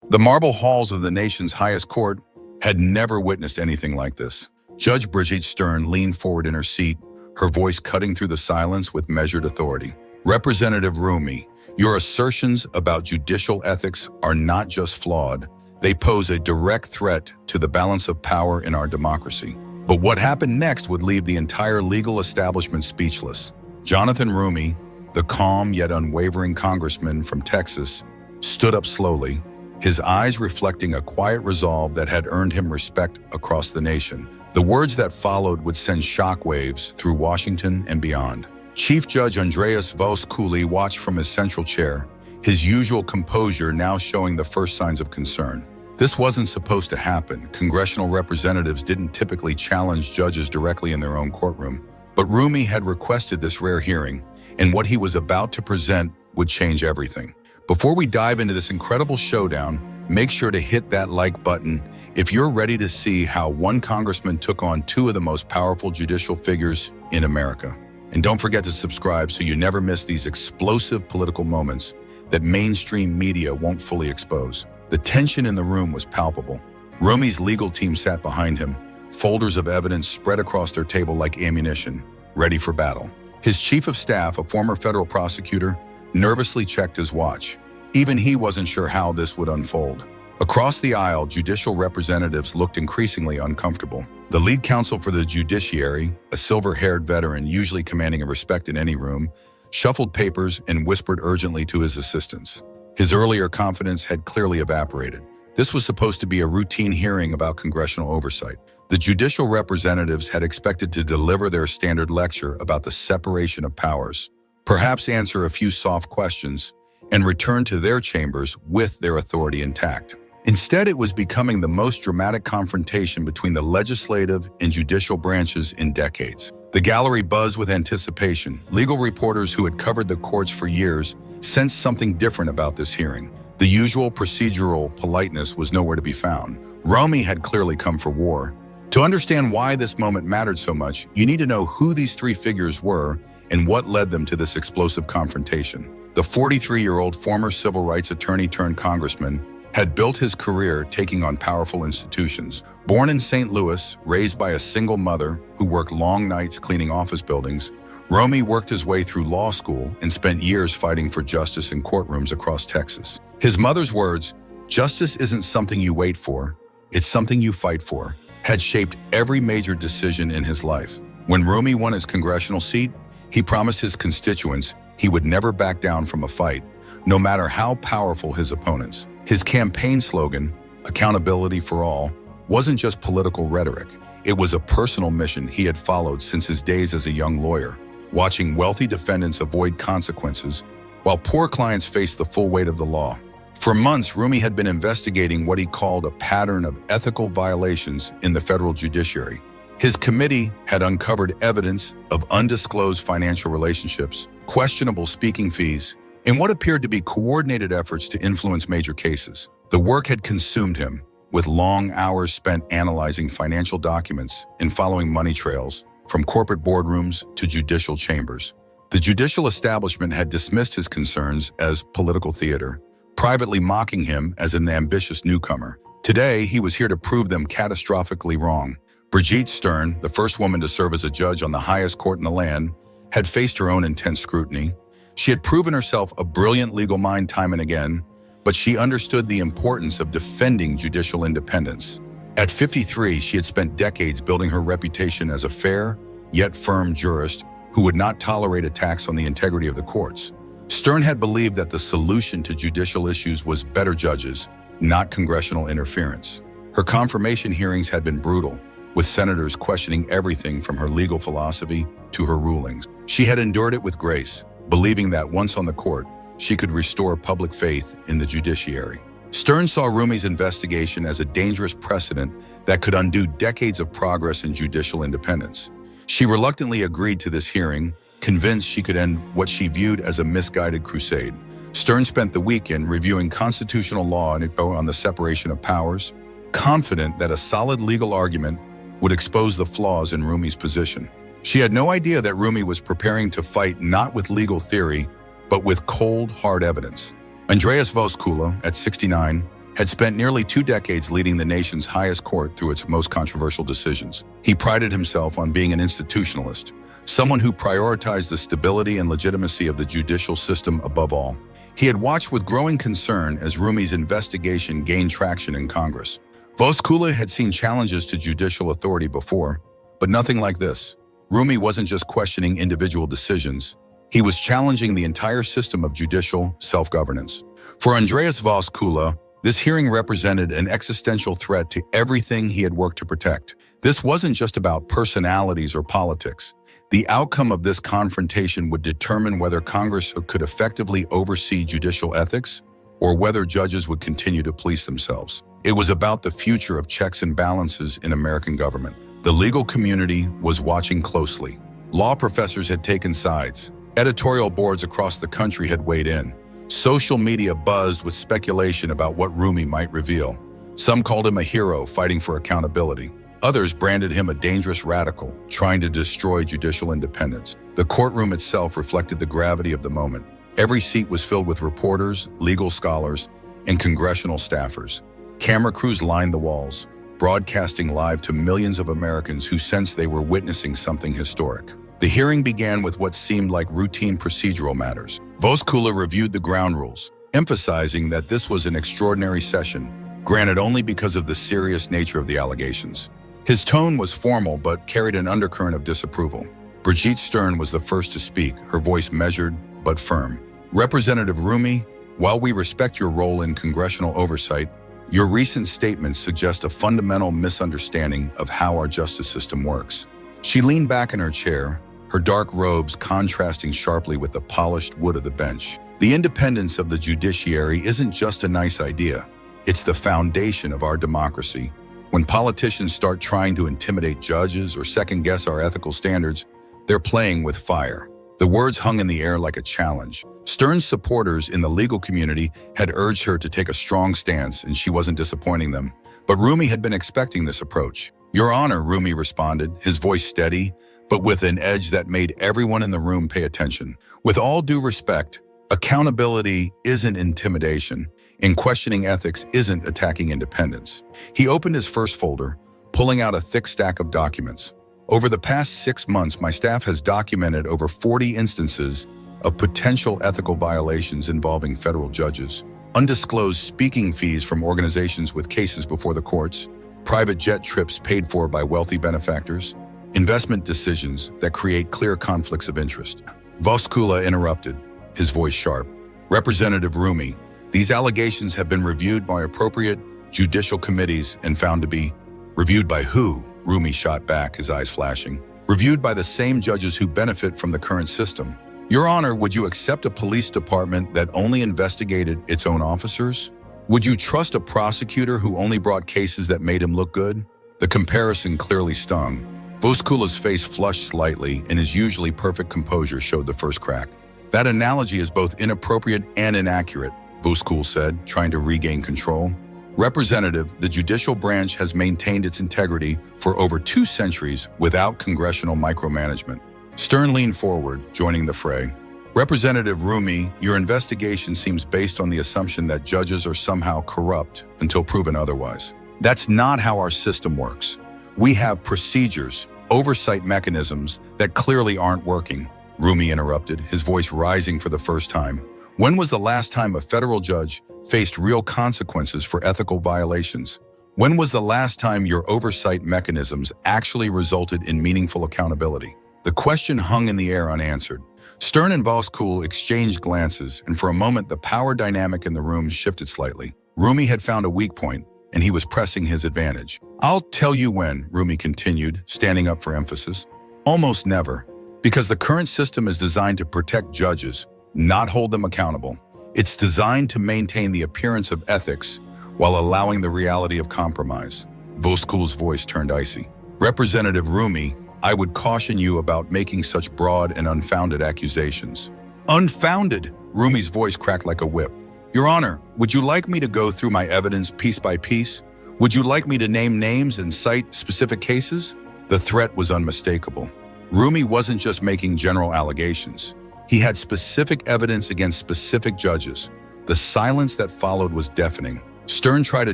The marble halls of the nation's highest court had never witnessed anything like this. Judge Brigitte Stern leaned forward in her seat, her voice cutting through the silence with measured authority. Representative Roumie, your assertions about judicial ethics are not just flawed, they pose a direct threat to the balance of power in our democracy. But what happened next would leave the entire legal establishment speechless. Jonathan Roumie, the calm yet unwavering congressman from Texas, stood up slowly, his eyes reflecting a quiet resolve that had earned him respect across the nation. The words that followed would send shockwaves through Washington and beyond. Chief Judge Andreas Voßkuhle watched from his central chair, his usual composure now showing the first signs of concern. This wasn't supposed to happen. Congressional representatives didn't typically challenge judges directly in their own courtroom. But Roumie had requested this rare hearing, and what he was about to present would change everything. Before we dive into this incredible showdown, make sure to hit that like button if you're ready to see how one congressman took on two of the most powerful judicial figures in America. And don't forget to subscribe so you never miss these explosive political moments that mainstream media won't fully expose. The tension in the room was palpable. Roumie's legal team sat behind him, folders of evidence spread across their table like ammunition, ready for battle. His chief of staff, a former federal prosecutor, nervously checked his watch. Even he wasn't sure how this would unfold. Across the aisle, judicial representatives looked increasingly uncomfortable. The lead counsel for the judiciary, a silver-haired veteran usually commanding a respect in any room, shuffled papers and whispered urgently to his assistants. His earlier confidence had clearly evaporated. This was supposed to be a routine hearing about congressional oversight. The judicial representatives had expected to deliver their standard lecture about the separation of powers, perhaps answer a few soft questions, and return to their chambers with their authority intact. Instead, it was becoming the most dramatic confrontation between the legislative and judicial branches in decades. The gallery buzzed with anticipation. Legal reporters who had covered the courts for years sensed something different about this hearing. The usual procedural politeness was nowhere to be found. Roumie had clearly come for war. To understand why this moment mattered so much, you need to know who these three figures were and what led them to this explosive confrontation. The 43-year-old former civil rights attorney turned congressman had built his career taking on powerful institutions. Born in St. Louis, raised by a single mother who worked long nights cleaning office buildings, Roumie worked his way through law school and spent years fighting for justice in courtrooms across Texas. His mother's words, "Justice isn't something you wait for, it's something you fight for," had shaped every major decision in his life. When Roumie won his congressional seat, he promised his constituents he would never back down from a fight, no matter how powerful his opponents. His campaign slogan, "Accountability for All," wasn't just political rhetoric. It was a personal mission he had followed since his days as a young lawyer, watching wealthy defendants avoid consequences while poor clients faced the full weight of the law. For months, Roumie had been investigating what he called a pattern of ethical violations in the federal judiciary. His committee had uncovered evidence of undisclosed financial relationships, questionable speaking fees, and what appeared to be coordinated efforts to influence major cases. The work had consumed him, with long hours spent analyzing financial documents and following money trails from corporate boardrooms to judicial chambers. The judicial establishment had dismissed his concerns as political theater, privately mocking him as an ambitious newcomer. Today, he was here to prove them catastrophically wrong. Brigitte Stern, the first woman to serve as a judge on the highest court in the land, had faced her own intense scrutiny. She had proven herself a brilliant legal mind time and again, but she understood the importance of defending judicial independence. At 53, she had spent decades building her reputation as a fair, yet firm jurist who would not tolerate attacks on the integrity of the courts. Stern had believed that the solution to judicial issues was better judges, not congressional interference. Her confirmation hearings had been brutal, with senators questioning everything from her legal philosophy to her rulings. She had endured it with grace, believing that once on the court, she could restore public faith in the judiciary. Stern saw Roumie's investigation as a dangerous precedent that could undo decades of progress in judicial independence. She reluctantly agreed to this hearing, convinced she could end what she viewed as a misguided crusade. Stern spent the weekend reviewing constitutional law on the separation of powers, confident that a solid legal argument would expose the flaws in Roumie's position. She had no idea that Roumie was preparing to fight not with legal theory, but with cold, hard evidence. Andreas Voßkuhle, at 69, had spent nearly 2 decades leading the nation's highest court through its most controversial decisions. He prided himself on being an institutionalist, someone who prioritized the stability and legitimacy of the judicial system above all. He had watched with growing concern as Roumie's investigation gained traction in Congress. Voßkuhle had seen challenges to judicial authority before, but nothing like this. Roumie wasn't just questioning individual decisions, he was challenging the entire system of judicial self-governance. For Andreas Voßkuhle, this hearing represented an existential threat to everything he had worked to protect. This wasn't just about personalities or politics. The outcome of this confrontation would determine whether Congress could effectively oversee judicial ethics or whether judges would continue to police themselves. It was about the future of checks and balances in American government. The legal community was watching closely. Law professors had taken sides. Editorial boards across the country had weighed in. Social media buzzed with speculation about what Roumie might reveal. Some called him a hero fighting for accountability. Others branded him a dangerous radical, trying to destroy judicial independence. The courtroom itself reflected the gravity of the moment. Every seat was filled with reporters, legal scholars, and congressional staffers. Camera crews lined the walls, broadcasting live to millions of Americans who sensed they were witnessing something historic. The hearing began with what seemed like routine procedural matters. Voßkuhle reviewed the ground rules, emphasizing that this was an extraordinary session, granted only because of the serious nature of the allegations. His tone was formal but carried an undercurrent of disapproval. Brigitte Stern was the first to speak, her voice measured but firm. Representative Roumie, while we respect your role in congressional oversight, your recent statements suggest a fundamental misunderstanding of how our justice system works. She leaned back in her chair, her dark robes contrasting sharply with the polished wood of the bench. The independence of the judiciary isn't just a nice idea. It's the foundation of our democracy. When politicians start trying to intimidate judges or second-guess our ethical standards, they're playing with fire. The words hung in the air like a challenge. Stern's supporters in the legal community had urged her to take a strong stance, and she wasn't disappointing them. But Roumie had been expecting this approach. "Your Honor," Roumie responded, his voice steady, but with an edge that made everyone in the room pay attention. "With all due respect, accountability isn't intimidation, and questioning ethics isn't attacking independence." He opened his first folder, pulling out a thick stack of documents. "Over the past 6 months, my staff has documented over 40 instances of potential ethical violations involving federal judges, undisclosed speaking fees from organizations with cases before the courts, private jet trips paid for by wealthy benefactors, investment decisions that create clear conflicts of interest." Voßkuhle interrupted, his voice sharp. "Representative Roumie, these allegations have been reviewed by appropriate judicial committees and found to be..." "Reviewed by who?" Roumie shot back, his eyes flashing. "Reviewed by the same judges who benefit from the current system. Your Honor, would you accept a police department that only investigated its own officers? Would you trust a prosecutor who only brought cases that made him look good?" The comparison clearly stung. Voßkuhle's face flushed slightly, and his usually perfect composure showed the first crack. "That analogy is both inappropriate and inaccurate," Voßkuhle said, trying to regain control. "Representative, the judicial branch has maintained its integrity for over 2 centuries without congressional micromanagement." Stern leaned forward, joining the fray. "Representative Roumie, your investigation seems based on the assumption that judges are somehow corrupt until proven otherwise. That's not how our system works. We have procedures, oversight mechanisms that clearly aren't working." Roumie interrupted, his voice rising for the first time. "When was the last time a federal judge faced real consequences for ethical violations? When was the last time your oversight mechanisms actually resulted in meaningful accountability?" The question hung in the air unanswered. Stern and Voßkuhle exchanged glances, and for a moment the power dynamic in the room shifted slightly. Roumie had found a weak point, and he was pressing his advantage. "I'll tell you when," Roumie continued, standing up for emphasis. "Almost never. Because the current system is designed to protect judges, not hold them accountable. It's designed to maintain the appearance of ethics while allowing the reality of compromise." Voßkuhle's voice turned icy. "Representative Roumie, I would caution you about making such broad and unfounded accusations." "Unfounded?" Roumie's voice cracked like a whip. "Your Honor, would you like me to go through my evidence piece by piece? Would you like me to name names and cite specific cases?" The threat was unmistakable. Roumie wasn't just making general allegations. He had specific evidence against specific judges. The silence that followed was deafening. Stern tried a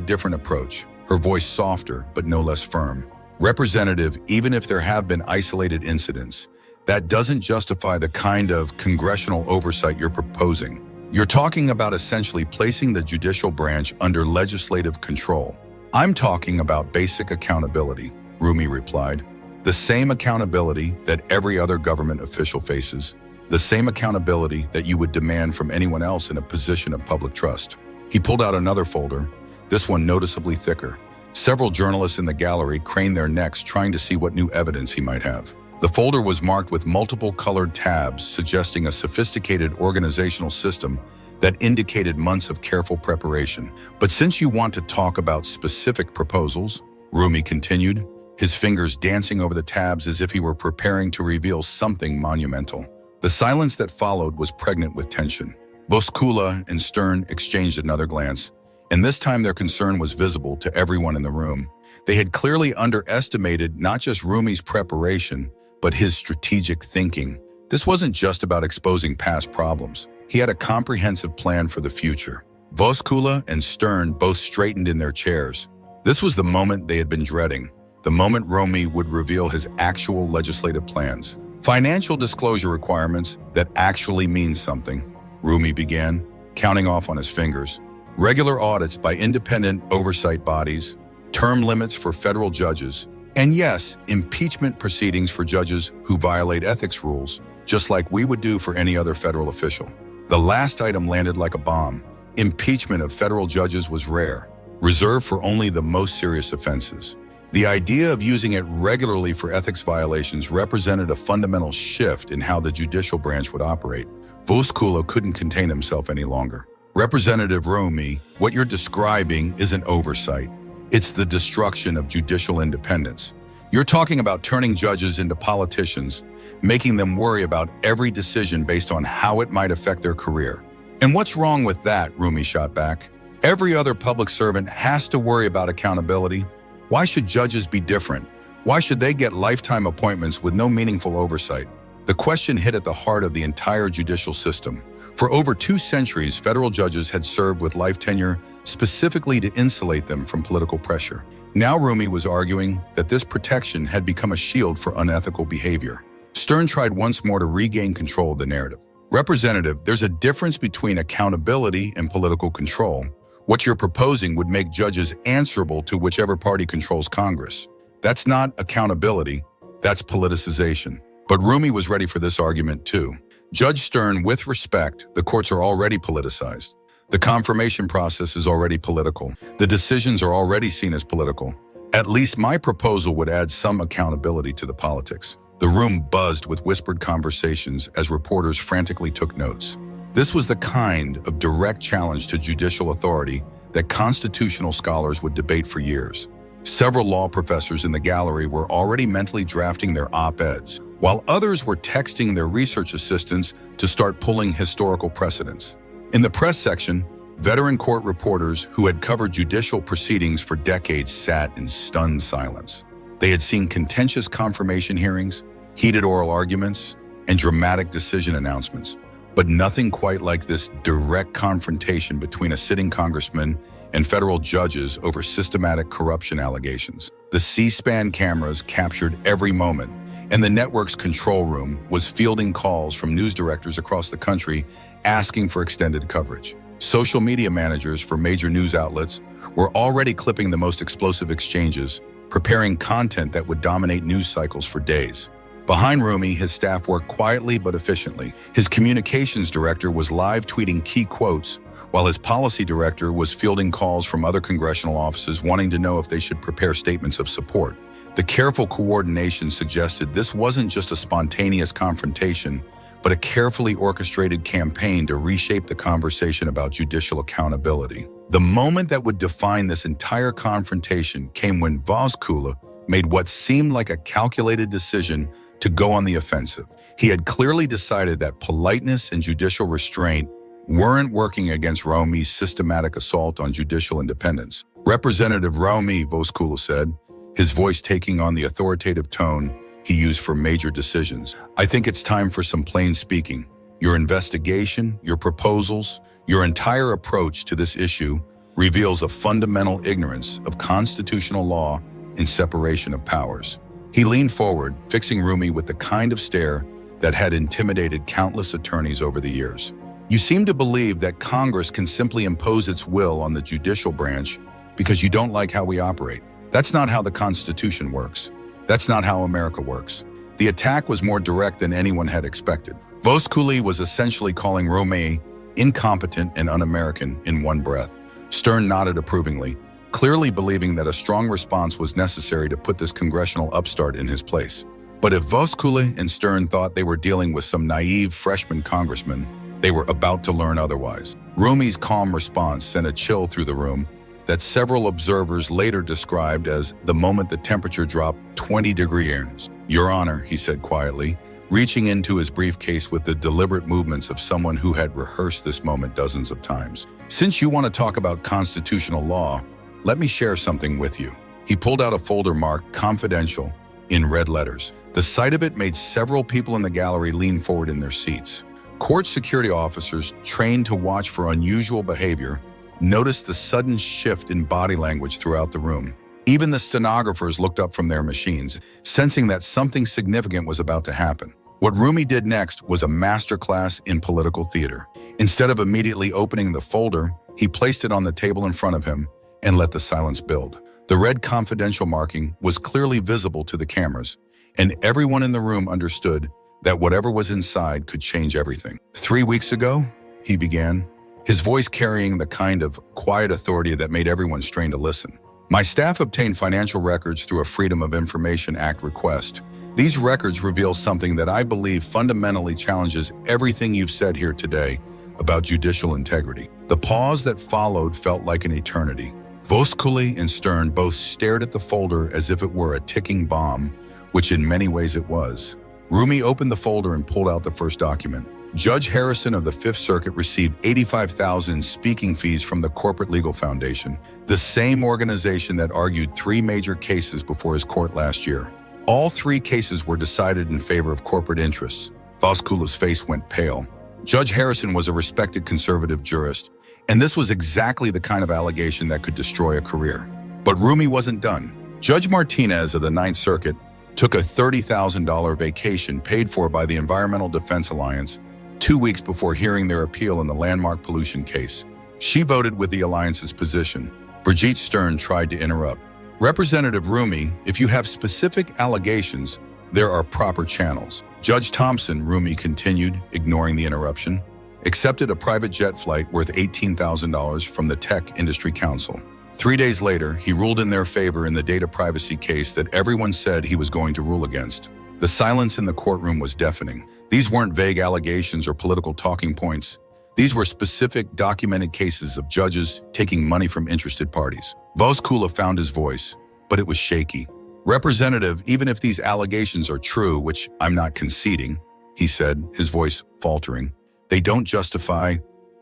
different approach, her voice softer but no less firm. Representative, even if there have been isolated incidents, that doesn't justify the kind of congressional oversight you're proposing. You're talking about essentially placing the judicial branch under legislative control. I'm talking about basic accountability, Roumie replied. The same accountability that every other government official faces. The same accountability that you would demand from anyone else in a position of public trust. He pulled out another folder, this one noticeably thicker. Several journalists in the gallery craned their necks trying to see what new evidence he might have. The folder was marked with multiple colored tabs, suggesting a sophisticated organizational system that indicated months of careful preparation. But since you want to talk about specific proposals, Roumie continued, his fingers dancing over the tabs as if he were preparing to reveal something monumental. The silence that followed was pregnant with tension. Voßkuhle and Stern exchanged another glance, and this time their concern was visible to everyone in the room. They had clearly underestimated not just Roumie's preparation, but his strategic thinking. This wasn't just about exposing past problems. He had a comprehensive plan for the future. Voßkuhle and Stern both straightened in their chairs. This was the moment they had been dreading, the moment Roumie would reveal his actual legislative plans. Financial disclosure requirements that actually mean something, Roumie began, counting off on his fingers. Regular audits by independent oversight bodies, term limits for federal judges, and yes, impeachment proceedings for judges who violate ethics rules, just like we would do for any other federal official. The last item landed like a bomb. Impeachment of federal judges was rare, reserved for only the most serious offenses. The idea of using it regularly for ethics violations represented a fundamental shift in how the judicial branch would operate. Voßkuhle couldn't contain himself any longer. Representative Roumie, what you're describing isn't oversight. It's the destruction of judicial independence. You're talking about turning judges into politicians, making them worry about every decision based on how it might affect their career. And what's wrong with that, Roumie shot back. Every other public servant has to worry about accountability. Why should judges be different? Why should they get lifetime appointments with no meaningful oversight? The question hit at the heart of the entire judicial system. For over 2 centuries, federal judges had served with life tenure specifically to insulate them from political pressure. Now Roumie was arguing that this protection had become a shield for unethical behavior. Stern tried once more to regain control of the narrative. Representative, there's a difference between accountability and political control. What you're proposing would make judges answerable to whichever party controls Congress. That's not accountability, that's politicization. But Roumie was ready for this argument too. Judge Stern, with respect, the courts are already politicized. The confirmation process is already political. The decisions are already seen as political. At least my proposal would add some accountability to the politics. The room buzzed with whispered conversations as reporters frantically took notes. This was the kind of direct challenge to judicial authority that constitutional scholars would debate for years. Several law professors in the gallery were already mentally drafting their op-eds, while others were texting their research assistants to start pulling historical precedents. In the press section, veteran court reporters who had covered judicial proceedings for decades sat in stunned silence. They had seen contentious confirmation hearings, heated oral arguments, and dramatic decision announcements, but nothing quite like this direct confrontation between a sitting congressman and federal judges over systematic corruption allegations. The C-SPAN cameras captured every moment, and the network's control room was fielding calls from news directors across the country asking for extended coverage. Social media managers for major news outlets were already clipping the most explosive exchanges, preparing content that would dominate news cycles for days. Behind Roumie, his staff worked quietly but efficiently. His communications director was live tweeting key quotes, while his policy director was fielding calls from other congressional offices wanting to know if they should prepare statements of support. The careful coordination suggested this wasn't just a spontaneous confrontation, but a carefully orchestrated campaign to reshape the conversation about judicial accountability. The moment that would define this entire confrontation came when Voßkuhle made what seemed like a calculated decision to go on the offensive. He had clearly decided that politeness and judicial restraint weren't working against Roumie's systematic assault on judicial independence. Representative Roumie, Voßkuhle said, his voice taking on the authoritative tone he used for major decisions. I think it's time for some plain speaking. Your investigation, your proposals, your entire approach to this issue reveals a fundamental ignorance of constitutional law and separation of powers. He leaned forward, fixing Roumie with the kind of stare that had intimidated countless attorneys over the years. You seem to believe that Congress can simply impose its will on the judicial branch because you don't like how we operate. That's not how the Constitution works. That's not how America works. The attack was more direct than anyone had expected. Voßkuhle was essentially calling Roumie incompetent and un-American in one breath. Stern nodded approvingly, clearly believing that a strong response was necessary to put this congressional upstart in his place. But if Voßkuhle and Stern thought they were dealing with some naive freshman congressman, they were about to learn otherwise. Roumie's calm response sent a chill through the room that several observers later described as the moment the temperature dropped 20 degrees. "Your Honor," he said quietly, reaching into his briefcase with the deliberate movements of someone who had rehearsed this moment dozens of times. "Since you want to talk about constitutional law, let me share something with you." He pulled out a folder marked "Confidential" in red letters. The sight of it made several people in the gallery lean forward in their seats. Court security officers trained to watch for unusual behavior noticed the sudden shift in body language throughout the room. Even the stenographers looked up from their machines, sensing that something significant was about to happen. What Roumie did next was a masterclass in political theater. Instead of immediately opening the folder, he placed it on the table in front of him and let the silence build. The red confidential marking was clearly visible to the cameras, and everyone in the room understood that whatever was inside could change everything. 3 weeks ago, he began, his voice carrying the kind of quiet authority that made everyone strain to listen. "My staff obtained financial records through a Freedom of Information Act request. These records reveal something that I believe fundamentally challenges everything you've said here today about judicial integrity." The pause that followed felt like an eternity. Voßkuhle and Stern both stared at the folder as if it were a ticking bomb, which in many ways it was. Roumie opened the folder and pulled out the first document. Judge Harrison of the Fifth Circuit received $85,000 in speaking fees from the Corporate Legal Foundation, the same organization that argued 3 major cases before his court last year. All 3 cases were decided in favor of corporate interests. Voßkuhle's face went pale. Judge Harrison was a respected conservative jurist, and this was exactly the kind of allegation that could destroy a career. But Roumie wasn't done. Judge Martinez of the Ninth Circuit took a $30,000 vacation paid for by the Environmental Defense Alliance 2 weeks before hearing their appeal in the landmark pollution case. She voted with the Alliance's position. Brigitte Stern tried to interrupt. "Representative Roumie, if you have specific allegations, there are proper channels." Judge Thompson, Roumie continued, ignoring the interruption, accepted a private jet flight worth $18,000 from the Tech Industry Council. 3 days later, he ruled in their favor in the data privacy case that everyone said he was going to rule against. The silence in the courtroom was deafening. These weren't vague allegations or political talking points. These were specific, documented cases of judges taking money from interested parties. Voßkuhle found his voice, but it was shaky. "Representative, even if these allegations are true, which I'm not conceding," he said, his voice faltering, "they don't justify—"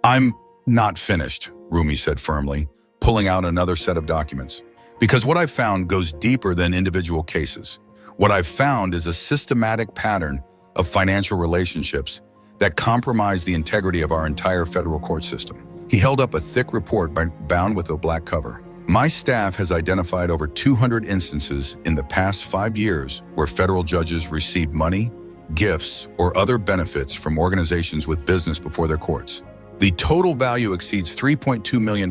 "I'm not finished," Roumie said firmly, pulling out another set of documents. "Because what I've found goes deeper than individual cases. What I've found is a systematic pattern of financial relationships that compromise the integrity of our entire federal court system." He held up a thick report bound with a black cover. "My staff has identified over 200 instances in the past 5 years where federal judges received money, gifts, or other benefits from organizations with business before their courts. The total value exceeds $3.2 million.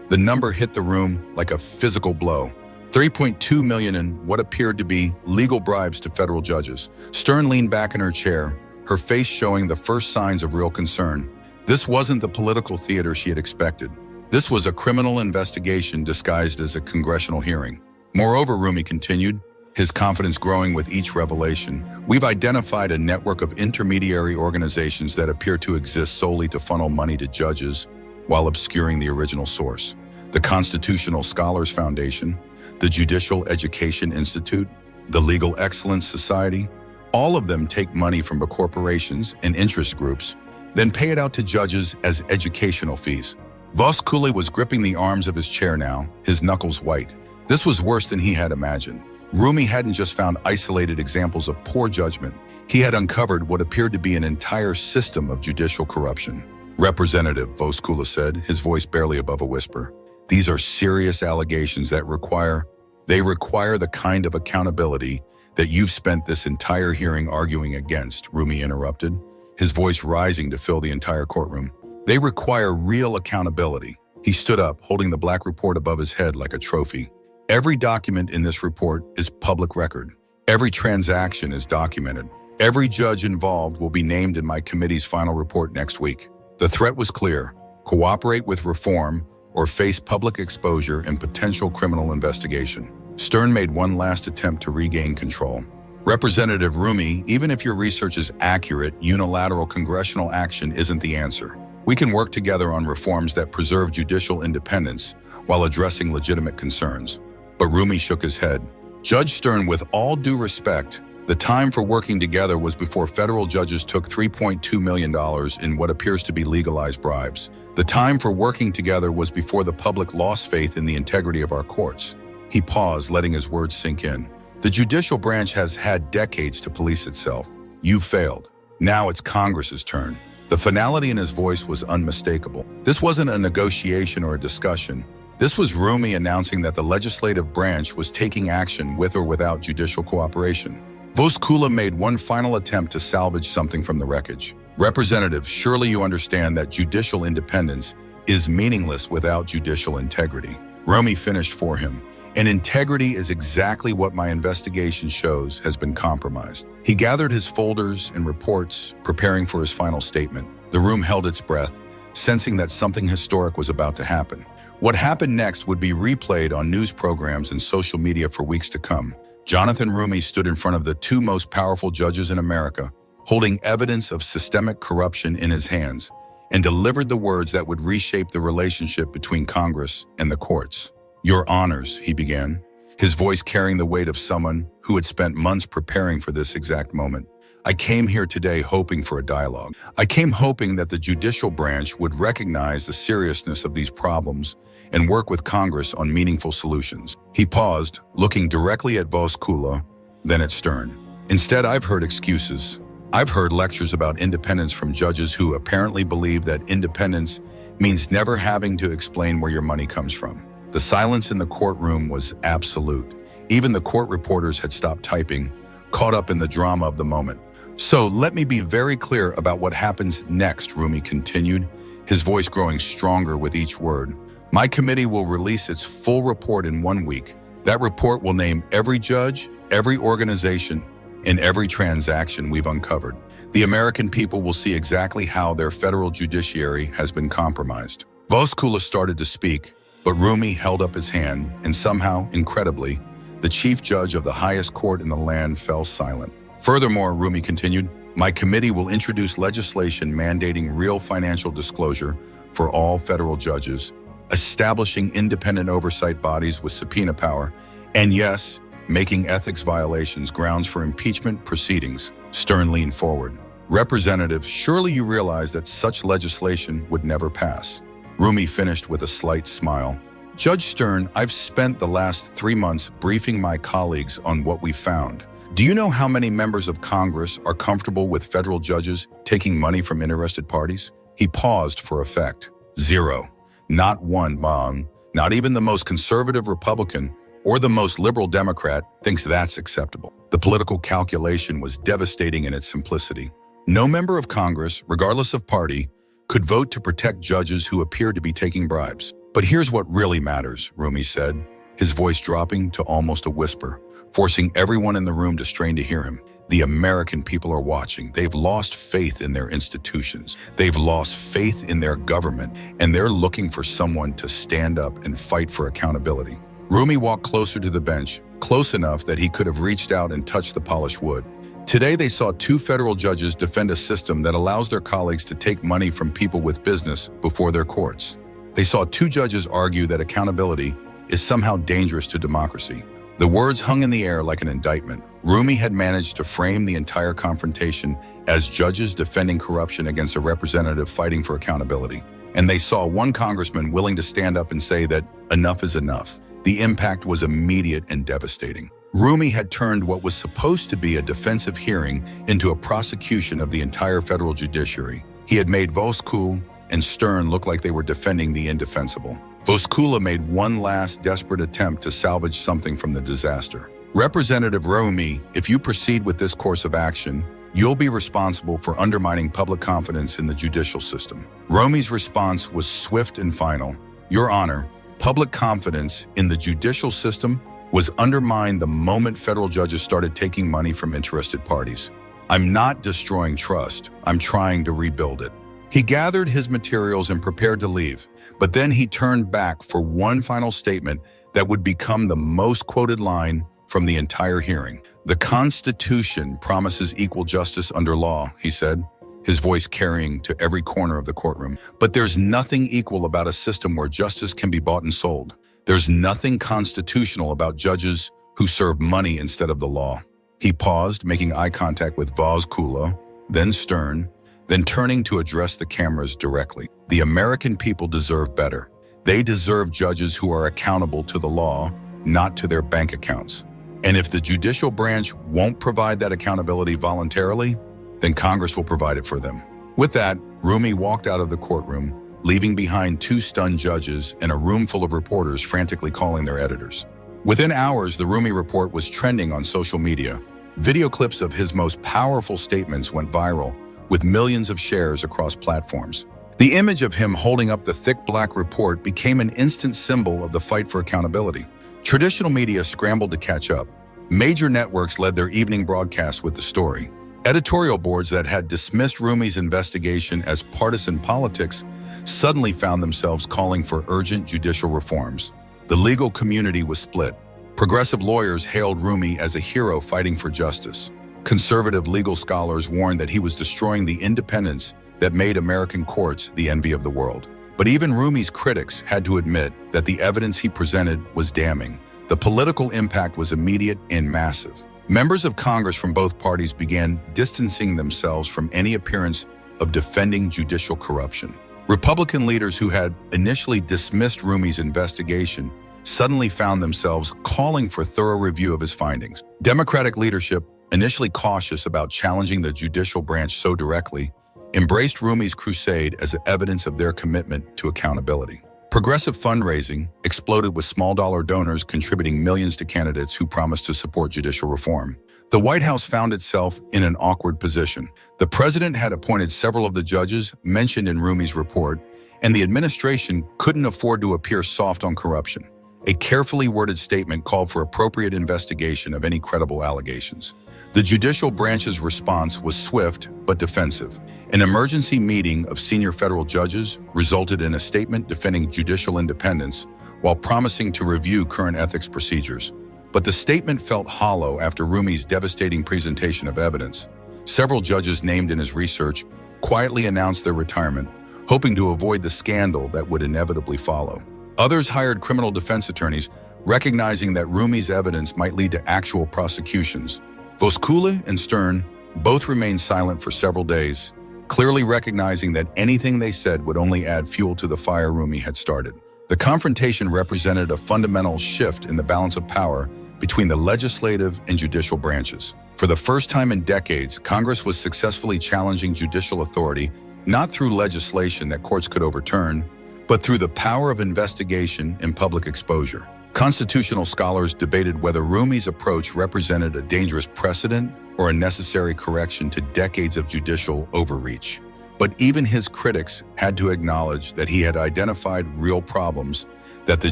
The number hit the room like a physical blow. $3.2 million in what appeared to be legal bribes to federal judges. Stern leaned back in her chair, her face showing the first signs of real concern. This wasn't the political theater she had expected. This was a criminal investigation disguised as a congressional hearing. Moreover, Roumie continued, his confidence growing with each revelation, we've identified a network of intermediary organizations that appear to exist solely to funnel money to judges while obscuring the original source. The Constitutional Scholars Foundation, the Judicial Education Institute, the Legal Excellence Society, all of them take money from corporations and interest groups, then pay it out to judges as educational fees. Voßkuhle was gripping the arms of his chair now, his knuckles white. This was worse than he had imagined. Roumie hadn't just found isolated examples of poor judgment. He had uncovered what appeared to be an entire system of judicial corruption. "Representative," Voßkuhle said, his voice barely above a whisper, These are serious allegations that require the kind of accountability that you've spent this entire hearing arguing against," Roumie interrupted, his voice rising to fill the entire courtroom. "They require real accountability." He stood up, holding the black report above his head like a trophy. "Every document in this report is public record. Every transaction is documented. Every judge involved will be named in my committee's final report next week." The threat was clear: cooperate with reform or face public exposure and potential criminal investigation. Stern made one last attempt to regain control. "Representative Roumie, even if your research is accurate, unilateral congressional action isn't the answer. We can work together on reforms that preserve judicial independence while addressing legitimate concerns." But Roumie shook his head. "Judge Stern, with all due respect, the time for working together was before federal judges took $3.2 million in what appears to be legalized bribes. The time for working together was before the public lost faith in the integrity of our courts." He paused, letting his words sink in. "The judicial branch has had decades to police itself. You failed. Now it's Congress's turn." The finality in his voice was unmistakable. This wasn't a negotiation or a discussion. This was Roumie announcing that the legislative branch was taking action with or without judicial cooperation. Voßkuhle made one final attempt to salvage something from the wreckage. "Representative, surely you understand that judicial independence is meaningless without judicial integrity." Roumie finished for him. "And integrity is exactly what my investigation shows has been compromised." He gathered his folders and reports, preparing for his final statement. The room held its breath, sensing that something historic was about to happen. What happened next would be replayed on news programs and social media for weeks to come. Jonathan Roumie stood in front of the two most powerful judges in America, holding evidence of systemic corruption in his hands, and delivered the words that would reshape the relationship between Congress and the courts. "Your Honors," he began, his voice carrying the weight of someone who had spent months preparing for this exact moment. "I came here today hoping for a dialogue. I came hoping that the judicial branch would recognize the seriousness of these problems and work with Congress on meaningful solutions." He paused, looking directly at Voßkuhle, then at Stern. "Instead, I've heard excuses. I've heard lectures about independence from judges who apparently believe that independence means never having to explain where your money comes from." The silence in the courtroom was absolute. Even the court reporters had stopped typing, caught up in the drama of the moment. "So let me be very clear about what happens next," Roumie continued, his voice growing stronger with each word. "My committee will release its full report in 1 week. That report will name every judge, every organization, and every transaction we've uncovered. The American people will see exactly how their federal judiciary has been compromised." Voßkuhle started to speak, but Roumie held up his hand, and somehow, incredibly, the chief judge of the highest court in the land fell silent. "Furthermore," Roumie continued, "my committee will introduce legislation mandating real financial disclosure for all federal judges, establishing independent oversight bodies with subpoena power, and yes, making ethics violations grounds for impeachment proceedings." Stern leaned forward. "Representative, surely you realize that such legislation would never pass." Roumie finished with a slight smile. "Judge Stern, I've spent the last 3 months briefing my colleagues on what we found. Do you know how many members of Congress are comfortable with federal judges taking money from interested parties?" He paused for effect. "Zero. Not one, Mom. Not even the most conservative Republican or the most liberal Democrat thinks that's acceptable." The political calculation was devastating in its simplicity. No member of Congress, regardless of party, could vote to protect judges who appear to be taking bribes. "But here's what really matters," Roumie said, his voice dropping to almost a whisper, forcing everyone in the room to strain to hear him. "The American people are watching. They've lost faith in their institutions. They've lost faith in their government, and they're looking for someone to stand up and fight for accountability." Roumie walked closer to the bench, close enough that he could have reached out and touched the polished wood. Today they saw 2 federal judges defend a system that allows their colleagues to take money from people with business before their courts. They saw 2 judges argue that accountability is somehow dangerous to democracy. The words hung in the air like an indictment. Roumie had managed to frame the entire confrontation as judges defending corruption against a representative fighting for accountability. And they saw 1 congressman willing to stand up and say that enough is enough. The impact was immediate and devastating. Roumie had turned what was supposed to be a defensive hearing into a prosecution of the entire federal judiciary. He had made Voßkuhle and Stern look like they were defending the indefensible. Voßkuhle made one last desperate attempt to salvage something from the disaster. Representative Roumie, if you proceed with this course of action, you'll be responsible for undermining public confidence in the judicial system. Roumie's response was swift and final. Your Honor, public confidence in the judicial system was undermined the moment federal judges started taking money from interested parties. I'm not destroying trust, I'm trying to rebuild it. He gathered his materials and prepared to leave, but then he turned back for one final statement that would become the most quoted line from the entire hearing. The Constitution promises equal justice under law, he said, his voice carrying to every corner of the courtroom. But there's nothing equal about a system where justice can be bought and sold. There's nothing constitutional about judges who serve money instead of the law. He paused, making eye contact with Voßkuhle, then Stern, then turning to address the cameras directly. The American people deserve better. They deserve judges who are accountable to the law, not to their bank accounts. And if the judicial branch won't provide that accountability voluntarily, then Congress will provide it for them. With that, Roumie walked out of the courtroom, leaving behind two stunned judges and a room full of reporters frantically calling their editors. Within hours, the Roumie report was trending on social media. Video clips of his most powerful statements went viral, with millions of shares across platforms. The image of him holding up the thick black report became an instant symbol of the fight for accountability. Traditional media scrambled to catch up. Major networks led their evening broadcasts with the story. Editorial boards that had dismissed Roumie's investigation as partisan politics suddenly found themselves calling for urgent judicial reforms. The legal community was split. Progressive lawyers hailed Roumie as a hero fighting for justice. Conservative legal scholars warned that he was destroying the independence that made American courts the envy of the world. But even Roumie's critics had to admit that the evidence he presented was damning. The political impact was immediate and massive. Members of Congress from both parties began distancing themselves from any appearance of defending judicial corruption. Republican leaders who had initially dismissed Roumie's investigation suddenly found themselves calling for thorough review of his findings. Democratic leadership, initially cautious about challenging the judicial branch so directly, embraced Roumie's crusade as evidence of their commitment to accountability. Progressive fundraising exploded with small-dollar donors contributing millions to candidates who promised to support judicial reform. The White House found itself in an awkward position. The president had appointed several of the judges mentioned in Roumie's report, and the administration couldn't afford to appear soft on corruption. A carefully worded statement called for appropriate investigation of any credible allegations. The judicial branch's response was swift but defensive. An emergency meeting of senior federal judges resulted in a statement defending judicial independence while promising to review current ethics procedures. But the statement felt hollow after Roumie's devastating presentation of evidence. Several judges named in his research quietly announced their retirement, hoping to avoid the scandal that would inevitably follow. Others hired criminal defense attorneys, recognizing that Roumie's evidence might lead to actual prosecutions. Voßkuhle and Stern both remained silent for several days, clearly recognizing that anything they said would only add fuel to the fire Roumie had started. The confrontation represented a fundamental shift in the balance of power between the legislative and judicial branches. For the first time in decades, Congress was successfully challenging judicial authority, not through legislation that courts could overturn, but through the power of investigation and public exposure. Constitutional scholars debated whether Roumie's approach represented a dangerous precedent or a necessary correction to decades of judicial overreach. But even his critics had to acknowledge that he had identified real problems that the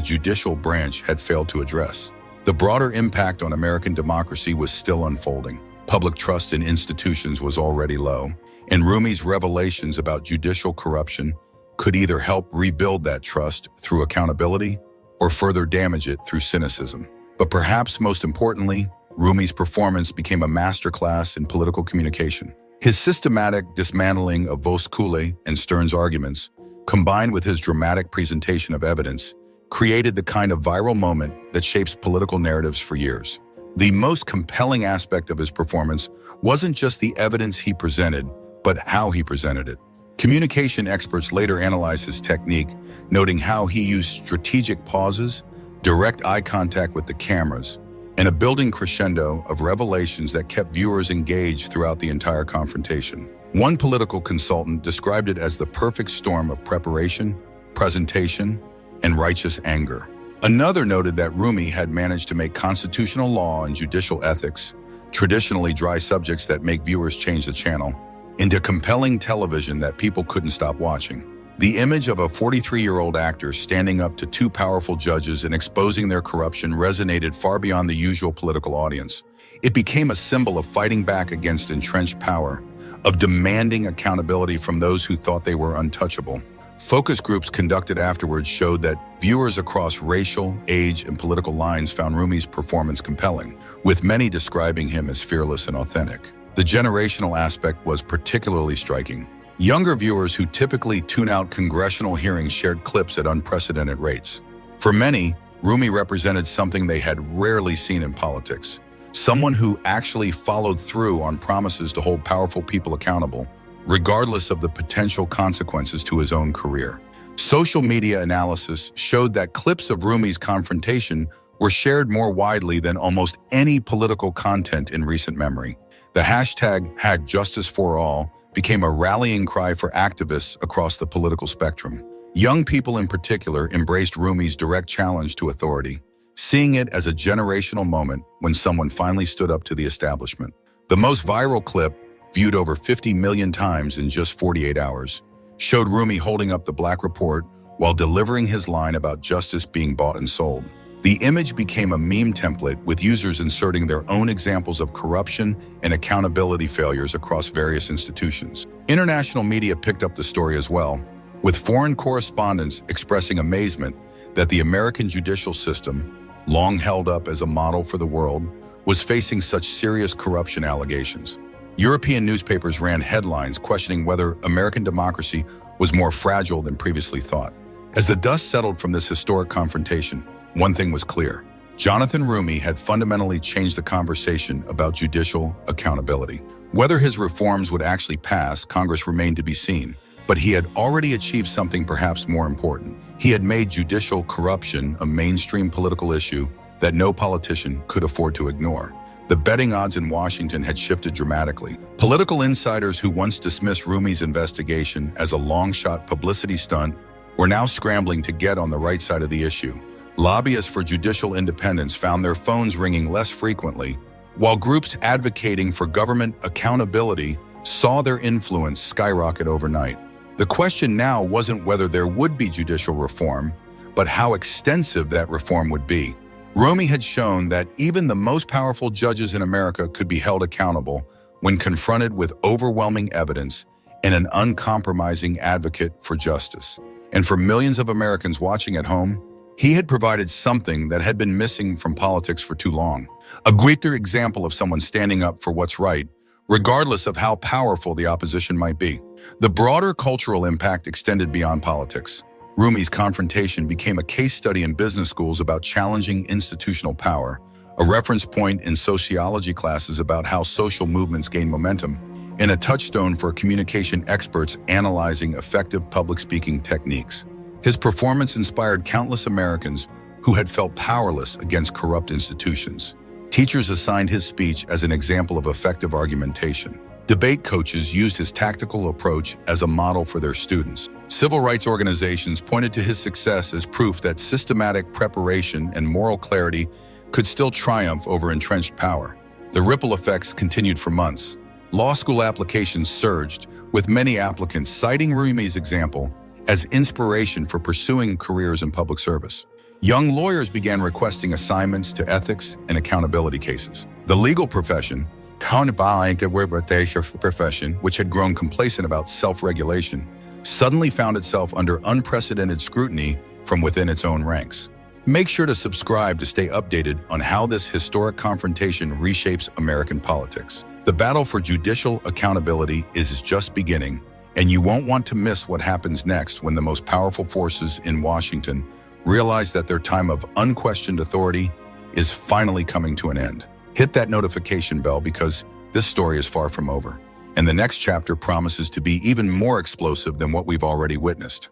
judicial branch had failed to address. The broader impact on American democracy was still unfolding. Public trust in institutions was already low, and Roumie's revelations about judicial corruption could either help rebuild that trust through accountability or further damage it through cynicism. But perhaps most importantly, Roumie's performance became a masterclass in political communication. His systematic dismantling of Voßkuhle and Stern's arguments, combined with his dramatic presentation of evidence, created the kind of viral moment that shapes political narratives for years. The most compelling aspect of his performance wasn't just the evidence he presented, but how he presented it. Communication experts later analyzed his technique, noting how he used strategic pauses, direct eye contact with the cameras, and a building crescendo of revelations that kept viewers engaged throughout the entire confrontation. One political consultant described it as the perfect storm of preparation, presentation, and righteous anger. Another noted that Roumie had managed to make constitutional law and judicial ethics, traditionally dry subjects that make viewers change the channel, into compelling television that people couldn't stop watching. The image of a 43-year-old actor standing up to two powerful judges and exposing their corruption resonated far beyond the usual political audience. It became a symbol of fighting back against entrenched power, of demanding accountability from those who thought they were untouchable. Focus groups conducted afterwards showed that viewers across racial, age, and political lines found Roumie's performance compelling, with many describing him as fearless and authentic. The generational aspect was particularly striking. Younger viewers who typically tune out congressional hearings shared clips at unprecedented rates. For many, Roumie represented something they had rarely seen in politics, someone who actually followed through on promises to hold powerful people accountable, regardless of the potential consequences to his own career. Social media analysis showed that clips of Roumie's confrontation were shared more widely than almost any political content in recent memory. The hashtag #JusticeForAll became a rallying cry for activists across the political spectrum. Young people in particular embraced Roumie's direct challenge to authority, seeing it as a generational moment when someone finally stood up to the establishment. The most viral clip, viewed over 50 million times in just 48 hours, showed Roumie holding up the Black Report while delivering his line about justice being bought and sold. The image became a meme template, with users inserting their own examples of corruption and accountability failures across various institutions. International media picked up the story as well, with foreign correspondents expressing amazement that the American judicial system, long held up as a model for the world, was facing such serious corruption allegations. European newspapers ran headlines questioning whether American democracy was more fragile than previously thought. As the dust settled from this historic confrontation, one thing was clear. Jonathan Roumie had fundamentally changed the conversation about judicial accountability. Whether his reforms would actually pass, Congress remained to be seen. But he had already achieved something perhaps more important. He had made judicial corruption a mainstream political issue that no politician could afford to ignore. The betting odds in Washington had shifted dramatically. Political insiders who once dismissed Roumie's investigation as a long-shot publicity stunt were now scrambling to get on the right side of the issue. Lobbyists for judicial independence found their phones ringing less frequently, while groups advocating for government accountability saw their influence skyrocket overnight. The question now wasn't whether there would be judicial reform, but how extensive that reform would be. Roumie had shown that even the most powerful judges in America could be held accountable when confronted with overwhelming evidence and an uncompromising advocate for justice. And for millions of Americans watching at home, he had provided something that had been missing from politics for too long. A greater example of someone standing up for what's right, regardless of how powerful the opposition might be. The broader cultural impact extended beyond politics. Roumie's confrontation became a case study in business schools about challenging institutional power, a reference point in sociology classes about how social movements gain momentum, and a touchstone for communication experts analyzing effective public speaking techniques. His performance inspired countless Americans who had felt powerless against corrupt institutions. Teachers assigned his speech as an example of effective argumentation. Debate coaches used his tactical approach as a model for their students. Civil rights organizations pointed to his success as proof that systematic preparation and moral clarity could still triumph over entrenched power. The ripple effects continued for months. Law school applications surged, with many applicants citing Roumie's example as inspiration for pursuing careers in public service. Young lawyers began requesting assignments to ethics and accountability cases. The legal profession, which had grown complacent about self-regulation, suddenly found itself under unprecedented scrutiny from within its own ranks. Make sure to subscribe to stay updated on how this historic confrontation reshapes American politics. The battle for judicial accountability is just beginning, and you won't want to miss what happens next when the most powerful forces in Washington realize that their time of unquestioned authority is finally coming to an end. Hit that notification bell because this story is far from over, and the next chapter promises to be even more explosive than what we've already witnessed.